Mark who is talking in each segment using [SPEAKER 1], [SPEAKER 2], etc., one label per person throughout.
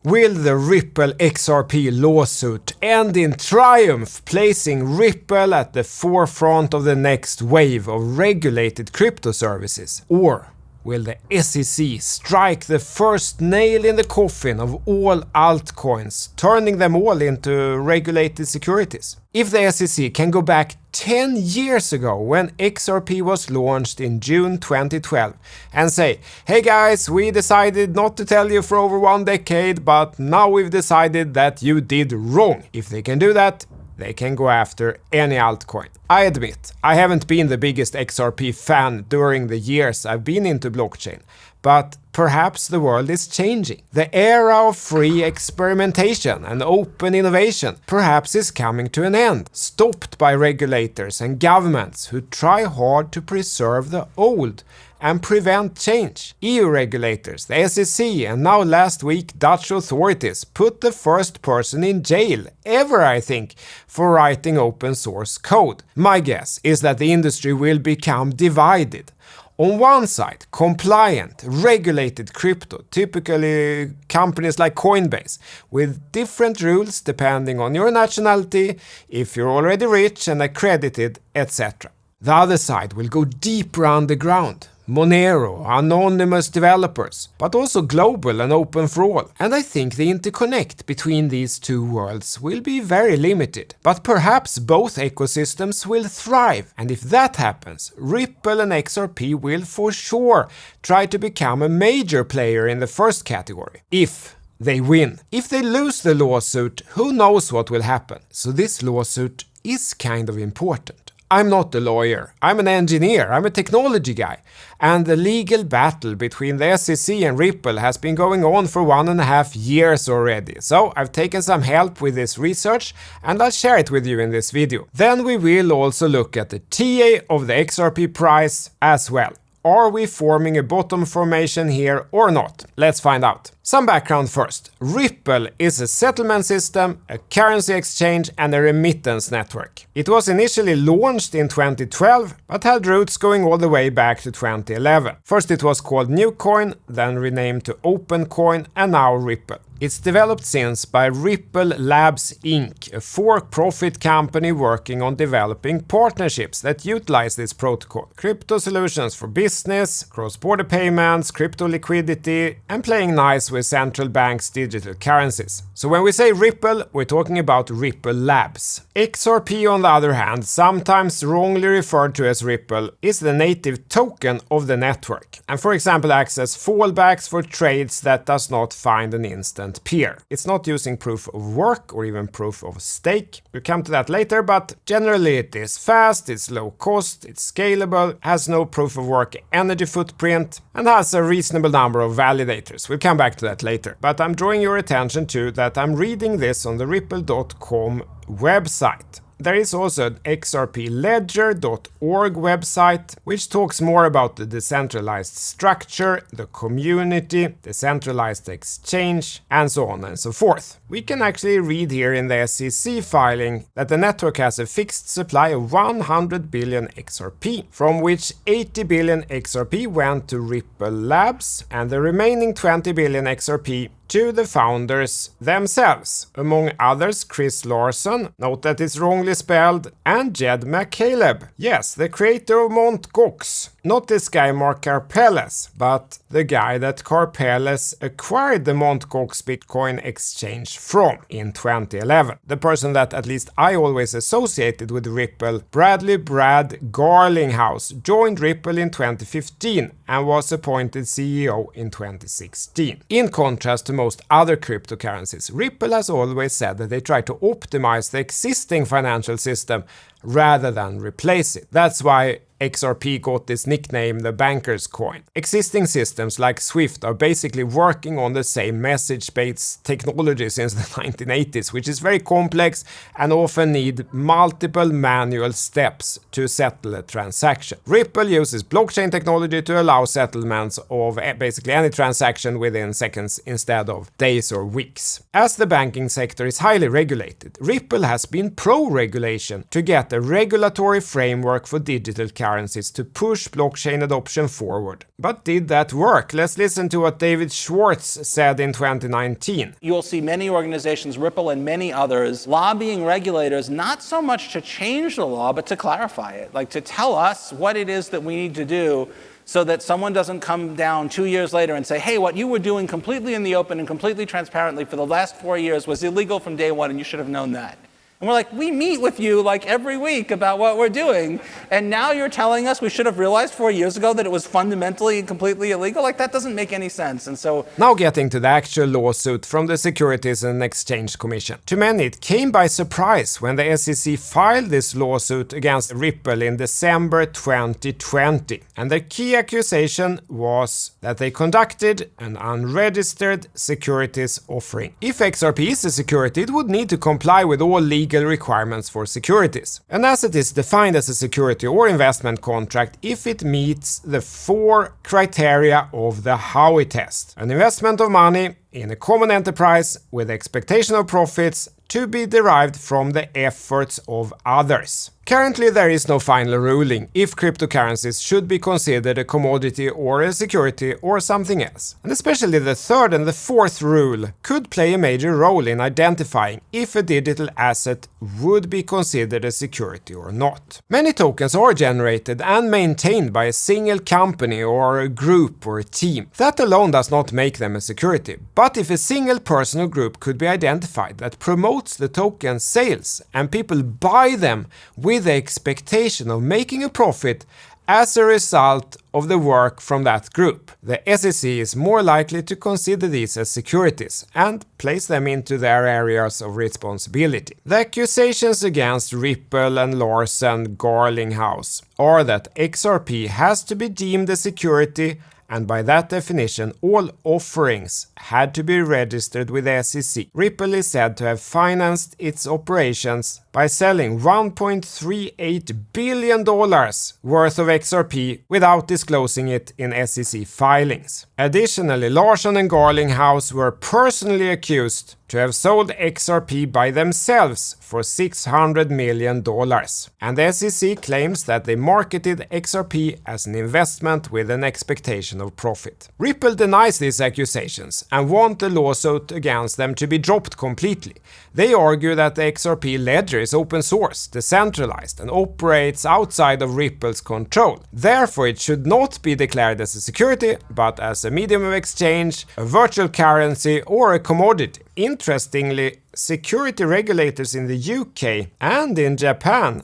[SPEAKER 1] Will the Ripple XRP lawsuit end in triumph, placing Ripple at the forefront of the next wave of regulated crypto services? Or will the SEC strike the first nail in the coffin of all altcoins, turning them all into regulated securities? If the SEC can go back 10 years ago when XRP was launched in June 2012 and say, hey guys, we decided not to tell you for over 1 decade, but now we've decided that you did wrong. If they can do that, they can go after any altcoin. I admit, I haven't been the biggest XRP fan during the years I've been into blockchain, but perhaps the world is changing. The era of free experimentation and open innovation perhaps is coming to an end, stopped by regulators and governments who try hard to preserve the old and prevent change. EU regulators, the SEC, and now last week Dutch authorities put the first person in jail ever, I think, for writing open source code. My guess is that the industry will become divided. On one side, compliant, regulated crypto, typically companies like Coinbase, with different rules depending on your nationality, if you're already rich and accredited, etc. The other side will go deeper underground. Monero, anonymous developers, but also global and open for all. And I think the interconnect between these two worlds will be very limited. But perhaps both ecosystems will thrive, and if that happens, Ripple and XRP will for sure try to become a major player in the first category. If they win. If they lose the lawsuit, who knows what will happen? So this lawsuit is kind of important. I'm not a lawyer, I'm an engineer, I'm a technology guy, and the legal battle between the SEC and Ripple has been going on for 1.5 years already, so I've taken some help with this research and I'll share it with you in this video. Then we will also look at the TA of the XRP price as well. Are we forming a bottom formation here or not? Let's find out. Some background first. Ripple is a settlement system, a currency exchange and a remittance network. It was initially launched in 2012, but had roots going all the way back to 2011. First it was called Newcoin, then renamed to OpenCoin, and now Ripple. It's developed since by Ripple Labs Inc., a for-profit company working on developing partnerships that utilize this protocol. Crypto solutions for business, cross-border payments, crypto liquidity, and playing nice with central banks' digital currencies. So when we say Ripple, we're talking about Ripple Labs. XRP, on the other hand, sometimes wrongly referred to as Ripple, is the native token of the network, and for example access fallbacks for trades that does not find an instant peer. It's not using proof of work or even proof of stake. We'll come to that later, but generally it is fast, it's low cost, it's scalable, has no proof of work energy footprint, and has a reasonable number of validators. We'll come back to that later. But I'm drawing your attention to that I'm reading this on the ripple.com website. There is also an xrpledger.org website, which talks more about the decentralized structure, the community, the centralized exchange, and so on and so forth. We can actually read here in the SEC filing that the network has a fixed supply of 100 billion XRP, from which 80 billion XRP went to Ripple Labs, and the remaining 20 billion XRP to the founders themselves, among others Chris Larson, note that it's wrongly spelled, and Jed McCaleb. Yes, the creator of Mt. Gox. Not this guy Mark Karpelles, but the guy that Karpelles acquired the Mt. Gox Bitcoin exchange from in 2011. The person that at least I always associated with Ripple, Bradley Brad Garlinghouse, joined Ripple in 2015 and was appointed CEO in 2016. In contrast to most other cryptocurrencies, Ripple has always said that they try to optimize the existing financial system rather than replace it. That's why XRP got its nickname the banker's coin. Existing systems like Swift are basically working on the same message-based technology since the 1980s, which is very complex and often need multiple manual steps to settle a transaction. Ripple uses blockchain technology to allow settlements of basically any transaction within seconds instead of days or weeks. As the banking sector is highly regulated, Ripple has been pro-regulation to get a regulatory framework for digital currency cryptocurrencies to push blockchain adoption forward. But did that work? Let's listen to what David Schwartz said in 2019.
[SPEAKER 2] You'll see many organizations, Ripple and many others, lobbying regulators not so much to change the law, but to clarify it, like to tell us what it is that we need to do so that someone doesn't come down 2 years later and say, hey, what you were doing completely in the open and completely transparently for the last 4 years was illegal from day one and you should have known that. And we're like, we meet with you like every week about what we're doing, and now you're telling us we should have realized 4 years ago that it was fundamentally and completely illegal? Like, that doesn't make any sense. And so
[SPEAKER 1] now getting to the actual lawsuit from the Securities and Exchange Commission. To many, it came by surprise when the SEC filed this lawsuit against Ripple in December 2020. And the key accusation was that they conducted an unregistered securities offering. If XRP is a security, it would need to comply with all legal requirements for securities. An asset is defined as a security or investment contract if it meets the 4 criteria of the Howey test. An investment of money in a common enterprise with expectation of profits to be derived from the efforts of others. Currently, there is no final ruling if cryptocurrencies should be considered a commodity or a security or something else. And especially the third and the fourth rule could play a major role in identifying if a digital asset would be considered a security or not. Many tokens are generated and maintained by a single company or a group or a team. That alone does not make them a security. But if a single person or group could be identified that promotes the token sales and people buy them with the expectation of making a profit as a result of the work from that group, the SEC is more likely to consider these as securities and place them into their areas of responsibility. The accusations against Ripple and Larsen Garlinghouse are that XRP has to be deemed a security, and by that definition, all offerings had to be registered with the SEC. Ripple is said to have financed its operations by selling $1.38 billion worth of XRP without disclosing it in SEC filings. Additionally, Larsen and Garlinghouse were personally accused to have sold XRP by themselves for $600 million. And the SEC claims that they marketed XRP as an investment with an expectation of profit. Ripple denies these accusations and want the lawsuit against them to be dropped completely. They argue that the XRP ledger is open source, decentralized, and operates outside of Ripple's control. Therefore, it should not be declared as a security, but as a medium of exchange, a virtual currency, or a commodity. Interestingly, security regulators in the UK and in Japan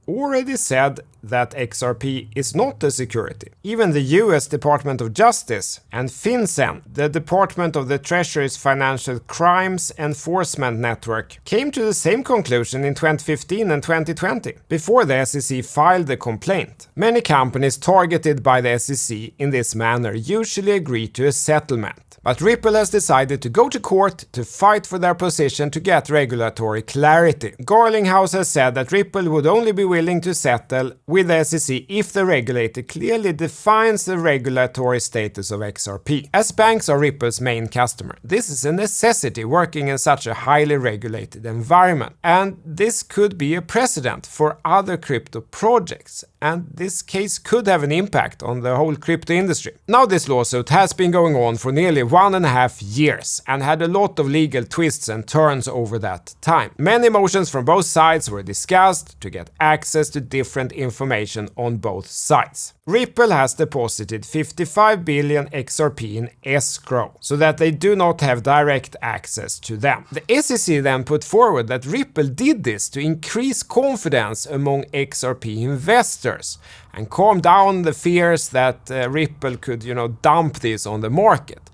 [SPEAKER 1] already said that XRP is not a security. Even the US Department of Justice and FinCEN, the Department of the Treasury's Financial Crimes Enforcement Network, came to the same conclusion in 2015 and 2020, before the SEC filed the complaint. Many companies targeted by the SEC in this manner usually agree to a settlement. But Ripple has decided to go to court to fight for their position to get regulatory clarity. Garlinghouse has said that Ripple would only be willing to settle with the SEC if the regulator clearly defines the regulatory status of XRP. As banks are Ripple's main customer, this is a necessity working in such a highly regulated environment. And this could be a precedent for other crypto projects. And this case could have an impact on the whole crypto industry. Now, this lawsuit has been going on for nearly 1.5 years and had a lot of legal twists and turns over that time. Many motions from both sides were discussed to get access to different information on both sides. Ripple has deposited 55 billion XRP in escrow so that they do not have direct access to them. The SEC then put forward that Ripple did this to increase confidence among XRP investors and calm down the fears that Ripple could, dump this on the market,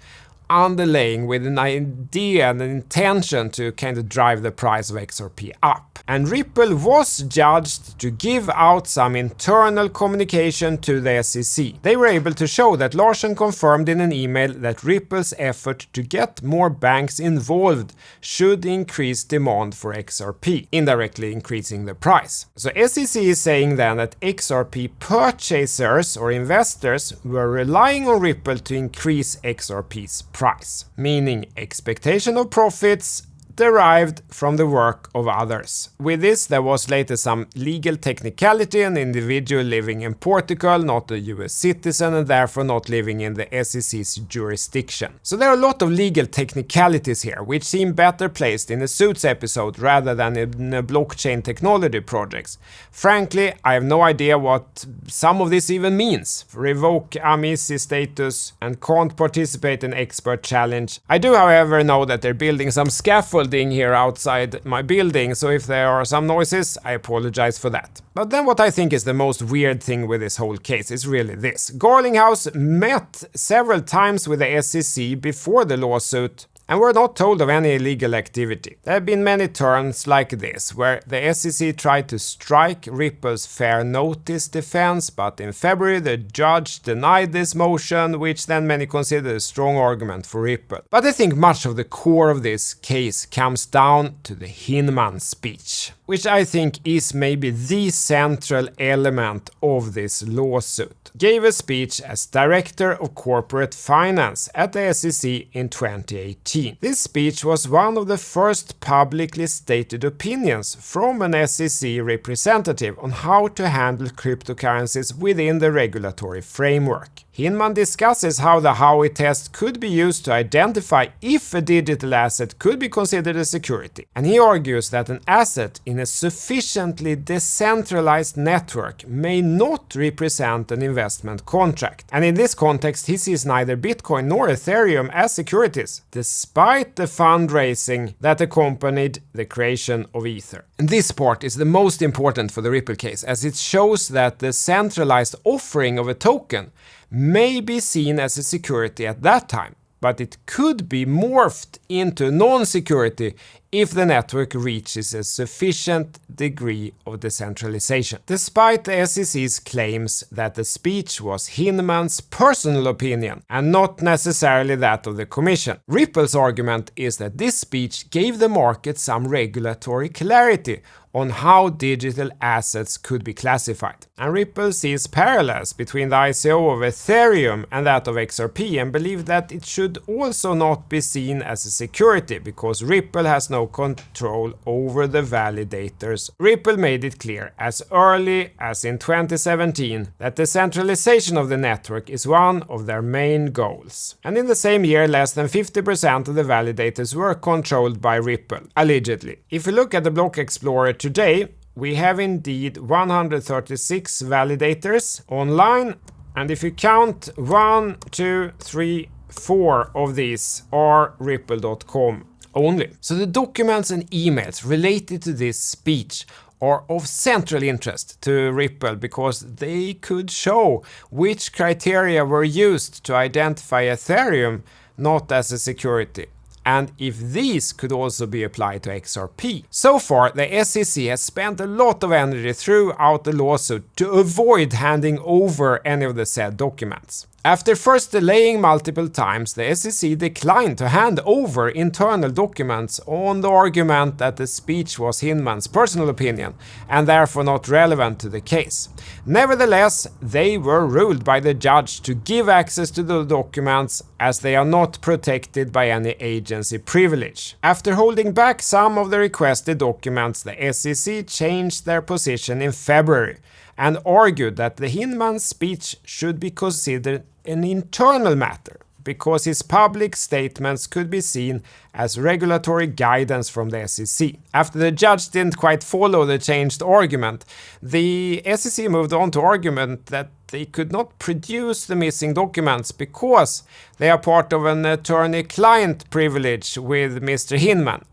[SPEAKER 1] underlaying with an idea and an intention to kind of drive the price of XRP up. And Ripple was judged to give out some internal communication to the SEC. They were able to show that Larsen confirmed in an email that Ripple's effort to get more banks involved should increase demand for XRP, indirectly increasing the price. So SEC is saying then that XRP purchasers or investors were relying on Ripple to increase XRP's price, meaning expectation of profits derived from the work of others. With this, there was later some legal technicality, an individual living in Portugal, not a US citizen, and therefore not living in the SEC's jurisdiction. So there are a lot of legal technicalities here, which seem better placed in a suits episode rather than in a blockchain technology projects. Frankly, I have no idea what some of this even means. Revoke amici status and can't participate in expert challenge. I do, however, know that they're building some scaffolding here outside my building, so if there are some noises, I apologize for that. But then what I think is the most weird thing with this whole case is really this. Garlinghouse met several times with the SEC before the lawsuit and were not told of any illegal activity. There have been many turns like this, where the SEC tried to strike Ripple's fair notice defense, but in February the judge denied this motion, which then many consider a strong argument for Ripple. But I think much of the core of this case comes down to the Hinman speech, which I think is maybe the central element of this lawsuit. Gave a speech as Director of Corporate Finance at the SEC in 2018. This speech was one of the first publicly stated opinions from an SEC representative on how to handle cryptocurrencies within the regulatory framework. Hinman discusses how the Howey test could be used to identify if a digital asset could be considered a security, and he argues that an asset in a sufficiently decentralized network may not represent an investment contract. And in this context, he sees neither Bitcoin nor Ethereum as securities, despite the fundraising that accompanied the creation of Ether. And this part is the most important for the Ripple case, as it shows that the centralized offering of a token may be seen as a security at that time, but it could be morphed into non-security if the network reaches a sufficient degree of decentralization. Despite the SEC's claims that the speech was Hinman's personal opinion and not necessarily that of the Commission, Ripple's argument is that this speech gave the market some regulatory clarity on how digital assets could be classified. And Ripple sees parallels between the ICO of Ethereum and that of XRP and believes that it should also not be seen as a security because Ripple has no control over the validators. Ripple made it clear as early as in 2017 that the centralization of the network is one of their main goals. And in the same year, less than 50% of the validators were controlled by Ripple, allegedly. If you look at the Block Explorer today, we have indeed 136 validators online, and if you count 1, 2, 3, 4 of these are Ripple.com only. So the documents and emails related to this speech are of central interest to Ripple because they could show which criteria were used to identify Ethereum not as a security, and if these could also be applied to XRP. So far, the SEC has spent a lot of energy throughout the lawsuit to avoid handing over any of the said documents. After first delaying multiple times, the SEC declined to hand over internal documents on the argument that the speech was Hinman's personal opinion and therefore not relevant to the case. Nevertheless, they were ruled by the judge to give access to the documents as they are not protected by any agency privilege. After holding back some of the requested documents, the SEC changed their position in February and argued that the Hinman speech should be considered an internal matter because his public statements could be seen as regulatory guidance from the SEC. After the judge didn't quite follow the changed argument, the SEC moved on to argument that they could not produce the missing documents because they are part of an attorney-client privilege with Mr. Hinman,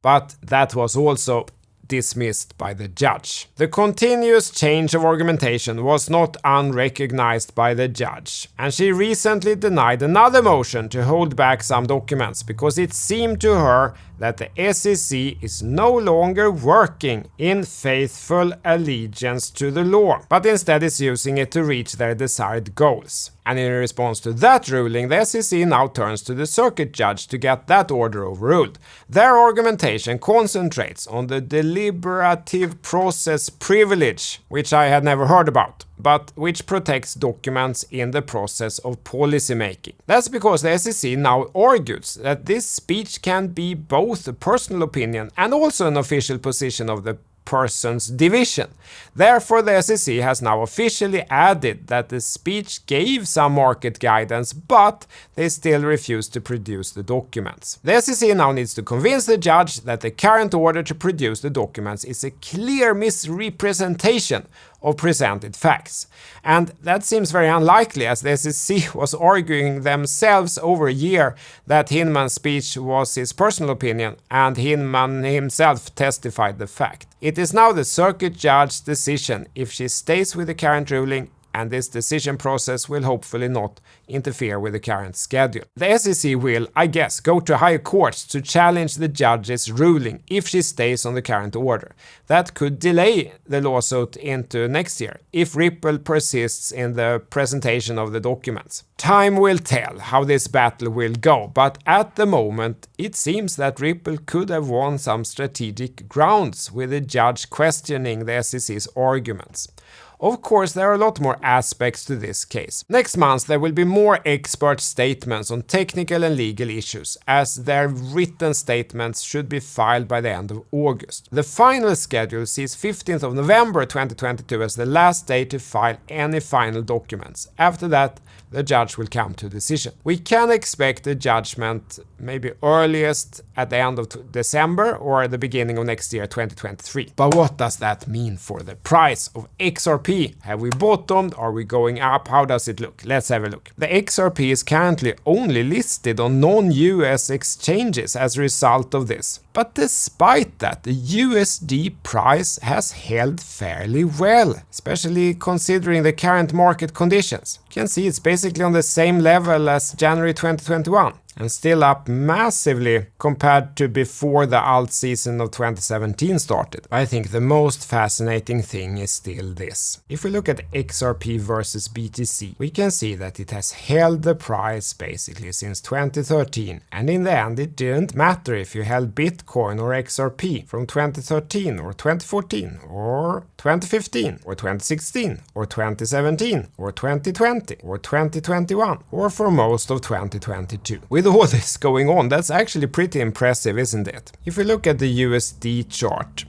[SPEAKER 1] but that was also dismissed by the judge. The continuous change of argumentation was not unrecognized by the judge, and she recently denied another motion to hold back some documents because it seemed to her that the SEC is no longer working in faithful allegiance to the law, but instead is using it to reach their desired goals. And in response to that ruling, the SEC now turns to the circuit judge to get that order overruled. Their argumentation concentrates on the deliberative process privilege, which I had never heard about, but which protects documents in the process of policy making. That's because the SEC now argues that this speech can be both a personal opinion and also an official position of the person's division. Therefore, the SEC has now officially added that the speech gave some market guidance, but they still refuse to produce the documents. The SEC now needs to convince the judge that the current order to produce the documents is a clear misrepresentation of presented facts. And that seems very unlikely, as the SEC was arguing themselves over a year that Hinman's speech was his personal opinion, and Hinman himself testified the fact. It is now the circuit judge's decision if she stays with the current ruling, and this decision process will hopefully not interfere with the current schedule. The SEC will, I guess, go to higher courts to challenge the judge's ruling if she stays on the current order. That could delay the lawsuit into next year if Ripple persists in the presentation of the documents. Time will tell how this battle will go, but at the moment it seems that Ripple could have won some strategic grounds with the judge questioning the SEC's arguments. Of course, there are a lot more aspects to this case. Next month there will be more expert statements on technical and legal issues, as their written statements should be filed by the end of August. The final schedule sees 15th of November 2022 as the last day to file any final documents. After that, the judge will come to a decision. We can expect a judgment maybe earliest at the end of December or the beginning of next year, 2023. But what does that mean for the price of XRP? Have we bottomed? Are we going up? How does it look? Let's have a look. The XRP is currently only listed on non-US exchanges as a result of this. But despite that, the USD price has held fairly well, especially considering the current market conditions. You can see it's basically on the same level as January 2021. And still up massively compared to before the alt season of 2017 started. I think the most fascinating thing is still this. If we look at XRP versus BTC, we can see that it has held the price basically since 2013, and in the end it didn't matter if you held Bitcoin or XRP from 2013 or 2014 or 2015 or 2016 or 2017 or 2020 or 2021 or for most of 2022. With all this going on, that's actually pretty impressive, isn't it? If we look at the USD chart,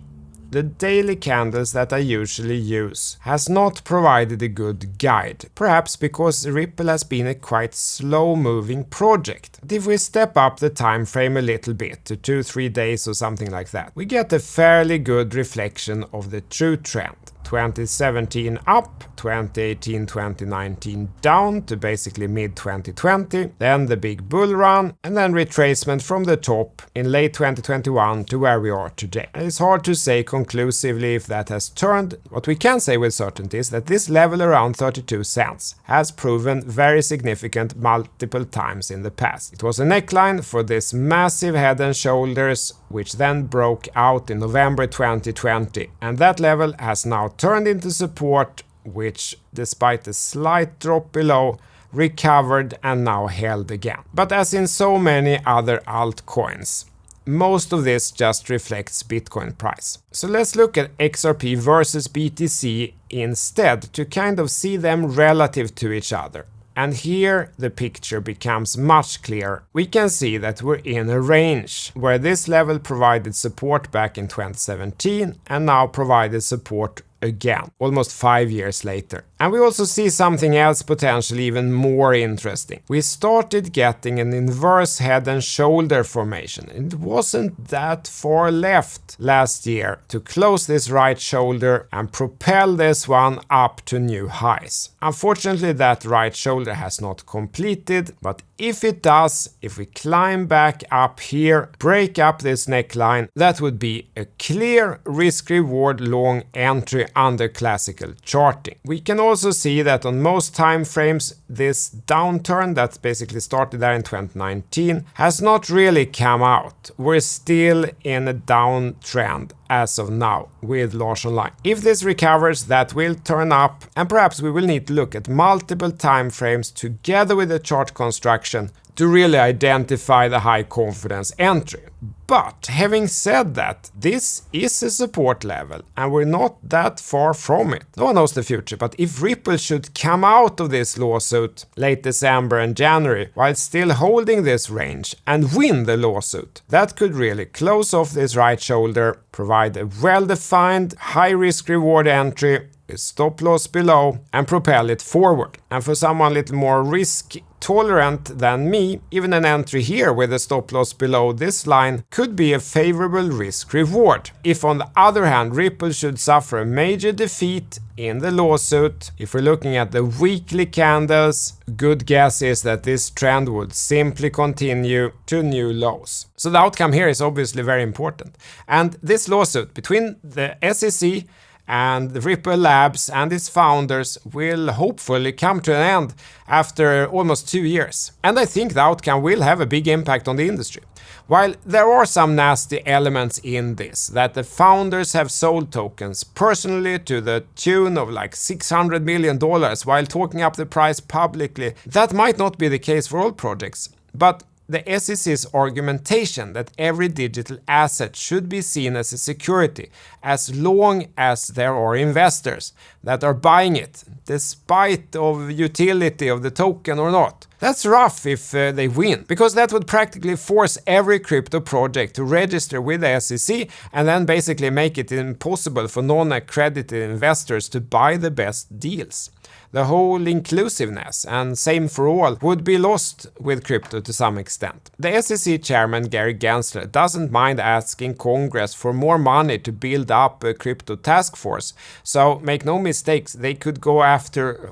[SPEAKER 1] the daily candles that I usually use has not provided a good guide, perhaps because Ripple has been a quite slow-moving project. But if we step up the time frame a little bit to 2-3 days or something like that, we get a fairly good reflection of the true trend. 2017 up, 2018, 2019 down to basically mid-2020, then the big bull run, and then retracement from the top in late 2021 to where we are today. And it's hard to say conclusively if that has turned. What we can say with certainty is that this level around 32 cents has proven very significant multiple times in the past. It was a neckline for this massive head and shoulders, which then broke out in November 2020, and that level has now turned into support, which, despite a slight drop below, recovered and now held again. But as in so many other altcoins, most of this just reflects Bitcoin price. So let's look at XRP versus BTC instead to kind of see them relative to each other. And here the picture becomes much clearer. We can see that we're in a range where this level provided support back in 2017 and now provided support again, almost 5 years later. And we also see something else potentially even more interesting. We started getting an inverse head and shoulder formation. It wasn't that far left last year to close this right shoulder and propel this one up to new highs. Unfortunately, that right shoulder has not completed, but if it does, if we climb back up here, break up this neckline, that would be a clear risk-reward long entry under classical charting. We can also see that on most time frames, this downturn that basically started there in 2019 has not really come out. We're still in a downtrend as of now with large online. If this recovers, that will turn up, and perhaps we will need to look at multiple time frames together with the chart construction to really identify the high confidence entry. But having said that, this is a support level and we're not that far from it. No one knows the future, but if Ripple should come out of this lawsuit late December and January while still holding this range and win the lawsuit, that could really close off this right shoulder, provide a well-defined high risk reward entry with stop loss below and propel it forward. And for someone a little more risk tolerant than me, even an entry here with a stop loss below this line could be a favorable risk reward. If on the other hand Ripple should suffer a major defeat in the lawsuit, if we're looking at the weekly candles, good guess is that this trend would simply continue to new lows. So the outcome here is obviously very important. And this lawsuit between the SEC and the Ripple Labs and its founders will hopefully come to an end after almost 2 years. And I think the outcome will have a big impact on the industry. While there are some nasty elements in this, that the founders have sold tokens personally to the tune of like $600 million while talking up the price publicly, that might not be the case for all projects. But the SEC's argumentation that every digital asset should be seen as a security as long as there are investors that are buying it, despite of utility of the token or not. That's rough if they win, because that would practically force every crypto project to register with the SEC and then basically make it impossible for non-accredited investors to buy the best deals. The whole inclusiveness and same for all would be lost with crypto to some extent. The SEC chairman Gary Gensler doesn't mind asking Congress for more money to build up a crypto task force, so make no mistakes, they could go after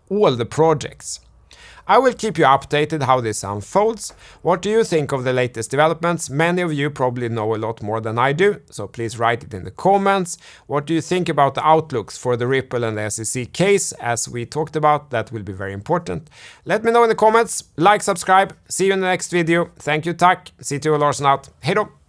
[SPEAKER 1] all the projects. I will keep you updated how this unfolds. What do you think of the latest developments? Many of you probably know a lot more than I do, so please write it in the comments. What do you think about the outlooks for the Ripple and the SEC case? As we talked about, that will be very important. Let me know in the comments. Like, subscribe. See you in the next video. Thank you, tack. See you, Larsen out. Hej då!